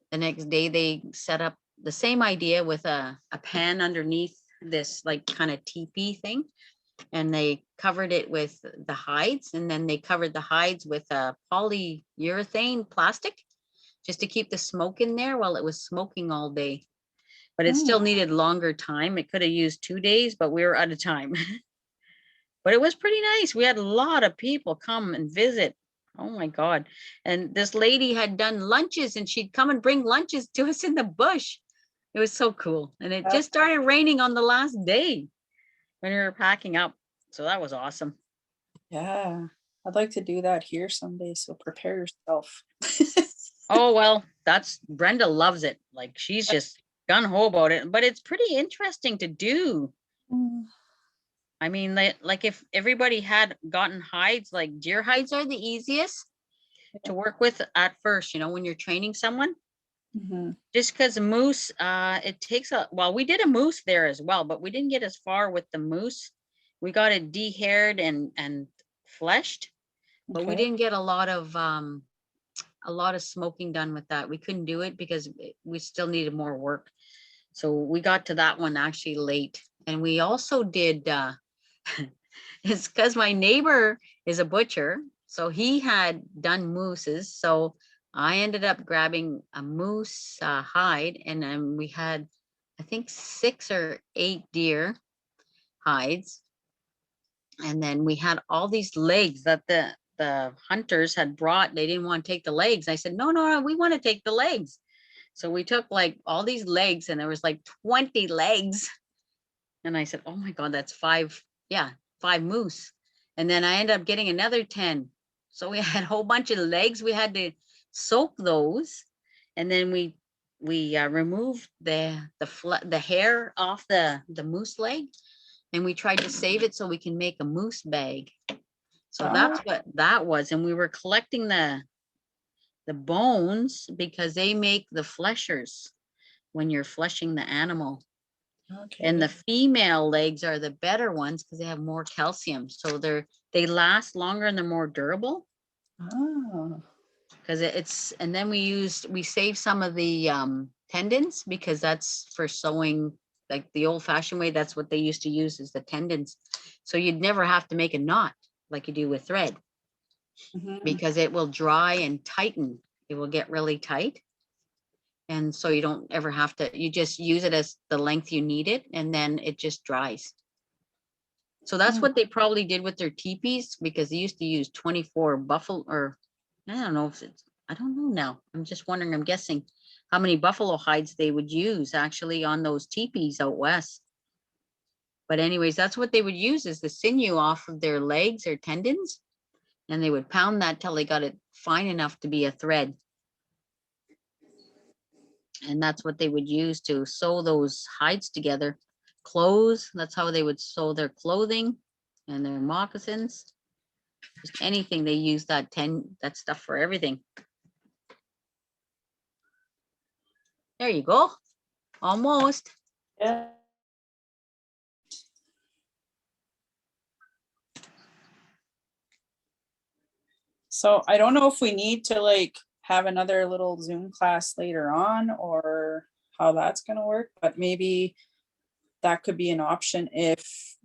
The next day they set up the same idea with a pan underneath this like kind of teepee thing. And they covered it with the hides, and then they covered the hides with a polyurethane plastic just to keep the smoke in there while it was smoking all day. But it still needed longer time. It could have used 2 days, but we were out of time. But it was pretty nice. We had a lot of people come and visit. Oh my God. And this lady had done lunches, and she'd come and bring lunches to us in the bush. It was so cool. And it just started raining on the last day when we were packing up. So that was awesome. Yeah. I'd like to do that here someday. So prepare yourself. Oh, well, Brenda loves it. Like, she's just gung ho about it, but it's pretty interesting to do. I mean, like if everybody had gotten hides, like deer hides are the easiest to work with at first, you know, when you're training someone. Just because moose, it takes we did a moose there as well, but we didn't get as far with the moose. We got it de-haired and fleshed, but we didn't get a lot of smoking done with that. We couldn't do it because we still needed more work. So we got to that one actually late. And we also did, it's because my neighbor is a butcher. So he had done mooses. So I ended up grabbing a moose hide, and then we had, I think, 6 or 8 deer hides. And then we had all these legs that the hunters had brought. They didn't want to take the legs. I said, no, we want to take the legs. So we took like all these legs, and there was like 20 legs. And I said, oh my God, that's 5 moose. And then I ended up getting another 10. So we had a whole bunch of legs. We had to soak those. And then we removed the hair off the moose leg. and we tried to save it so we can make a moose bag. So that's what that was. And we were collecting the bones because they make the fleshers when you're fleshing the animal. Okay. And the female legs are the better ones because they have more calcium. So they last longer and they're more durable. Oh. Because and then we saved some of the tendons because that's for sewing, like the old fashioned way. That's what they used to use, is the tendons. So you'd never have to make a knot like you do with thread, because it will dry and tighten. It will get really tight. And so you don't ever have to, you just use it as the length you need it, and then it just dries. So that's what they probably did with their teepees, because they used to use 24 buffalo, or I don't know if it's, I don't know now. I'm just wondering, I'm guessing how many buffalo hides they would use actually on those teepees out west. But anyways, that's what they would use, is the sinew off of their legs or tendons. And they would pound that till they got it fine enough to be a thread. And that's what they would use to sew those hides together. Clothes, that's how they would sew their clothing and their moccasins. Just anything, they use that stuff for everything. There you go. Almost. Yeah. So I don't know if we need to like have another little Zoom class later on, or how that's gonna work, but maybe that could be an option if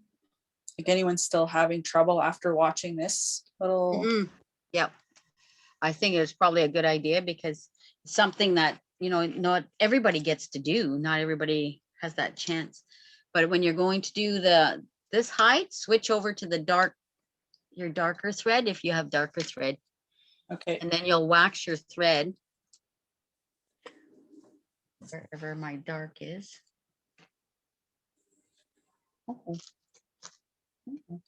like anyone's still having trouble after watching this little. Yep. I think it was probably a good idea, because it's something that, not everybody gets to do. Not everybody has that chance. But when you're going to do this hide, switch over to your darker thread, if you have darker thread. Okay. And then you'll wax your thread wherever my dark is. Uh-oh. Uh-oh.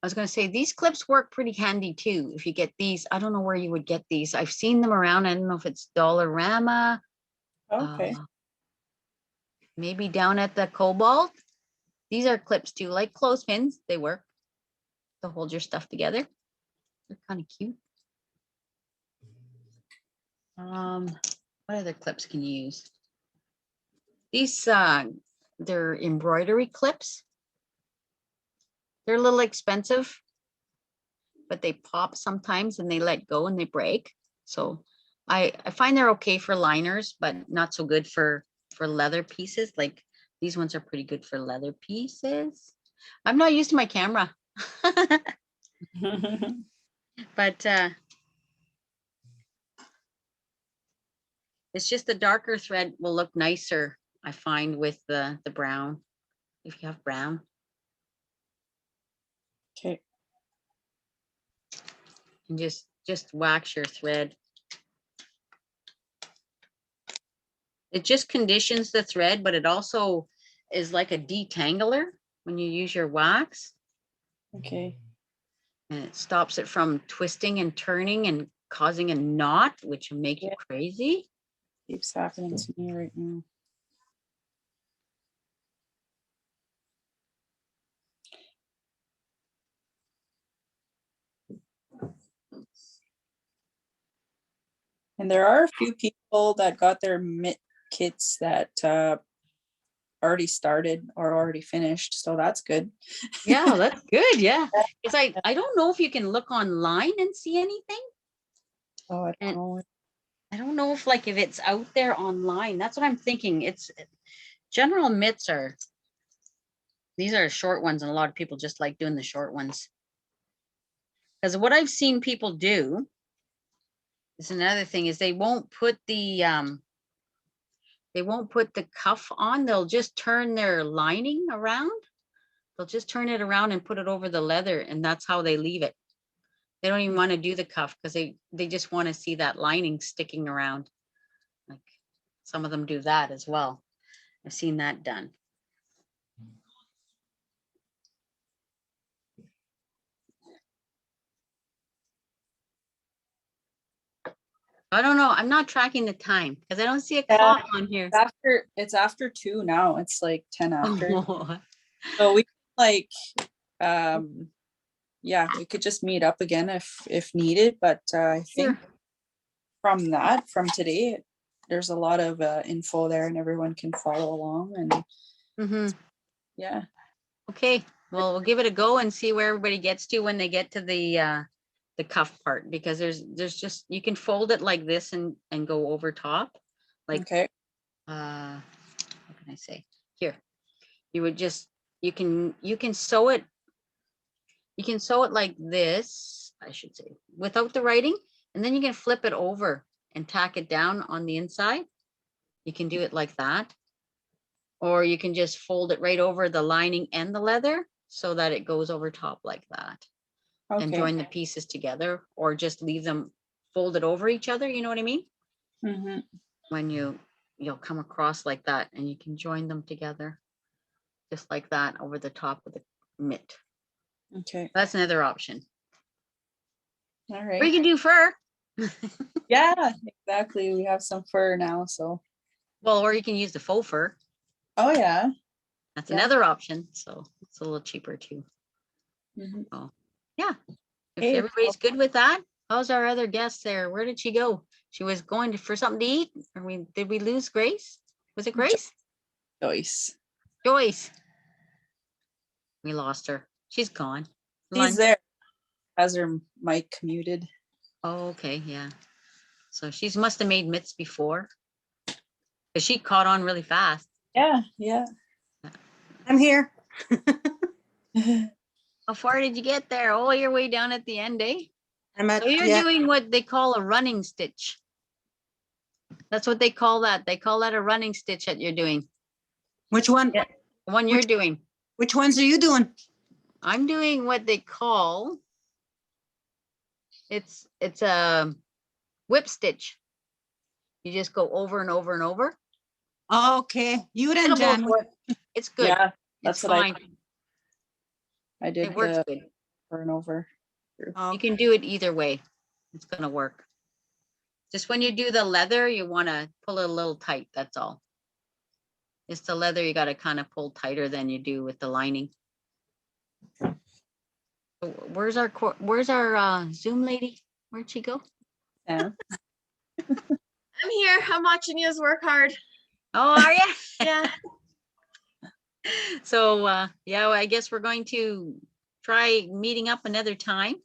I was going to say, these clips work pretty handy too. If you get these, I don't know where you would get these. I've seen them around. I don't know if it's Dollarama. Okay. Maybe down at the Cobalt. These are clips too, like clothespins. They work to hold your stuff together. They're kind of cute. What other clips can you use? These, they're embroidery clips. They're a little expensive, but they pop sometimes and they let go and they break. So I find they're okay for liners, but not so good for leather pieces. Like these ones are pretty good for leather pieces. I'm not used to my camera. But it's just the darker thread will look nicer, I find, with the brown, if you have brown. Okay. And just wax your thread. It just conditions the thread, but it also is like a detangler when you use your wax. Okay. And it stops it from twisting and turning and causing a knot, which will make you crazy. Keeps happening to me right now. And there are a few people that got their Mitt kits that already started or already finished, so that's good. Yeah, that's good. Yeah, because I don't know if you can look online and see anything. Oh, I don't know. I don't know if it's out there online. That's what I'm thinking. It's general mitts these are short ones, and a lot of people just like doing the short ones. Because what I've seen people do is, another thing is, they won't put the cuff on. They'll just turn their lining around. They'll just turn it around and put it over the leather, and that's how they leave it. They don't even want to do the cuff because they just want to see that lining sticking around. Like some of them do that as well. I've seen that done. I don't know. I'm not tracking the time because I don't see a Yeah. clock on here. It's after 2 now. It's like 10 after. Oh, So we like, yeah, we could just meet up again if needed, but I think from today, there's a lot of info there and everyone can follow along and mhm. yeah. Okay, well, we'll give it a go and see where everybody gets to when they get to the cuff part, because there's just, you can fold it like this and go over top. Like, Okay. what can I say? Here, you would just, you can sew it. You can sew it like this, I should say, without the writing, and then you can flip it over and tack it down on the inside. You can do it like that. Or you can just fold it right over the lining and the leather so that it goes over top like that. And Okay. join the pieces together, or just leave them folded over each other. You know what I mean? Mm-hmm. When you'll come across like that and you can join them together just like that over the top of the mitt. Okay. That's another option. All Or right. you can do fur. Yeah, exactly. We have some fur now, so. Well, or you can use the faux fur. Oh yeah. That's Yeah. another option. So it's a little cheaper too. Mhm. Oh, yeah. If Hey, everybody's good with that, how's our other guest there? Where did she go? She was going for something to eat. Or did we lose Grace? Was it Grace? Joyce. Joyce. We lost her. She's gone. She's Lunch. there. Has her mic muted. Oh, okay, yeah. So she's must have made mitts before. Because she caught on really fast. Yeah, yeah. I'm here. How far did you get there? Oh, you're way down at the end, eh? I'm at, So you're yeah, doing what they call a running stitch. That's what they call that. They call that a running stitch that you're doing. which one? Yeah. The one you're doing. Which ones are you doing? I'm doing what they call, it's a whip stitch. You just go over and over and over. Okay, you then, It'll Jan. both work. It's good. Yeah, It's that's what fine. I did It works the good. over and over. You can do it either way. It's gonna work. Just when you do the leather, you want to pull it a little tight. That's all. It's the leather you got to kind of pull tighter than you do with the lining. So where's our Zoom lady? Where'd she go? Yeah. I'm here. I'm watching you work hard. Oh, are you? Yeah. So yeah, well, I guess we're going to try meeting up another time.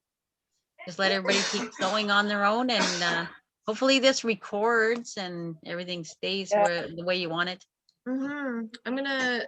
Just let everybody keep going on their own, and hopefully this records and everything stays Yeah. the way you want it. I'm gonna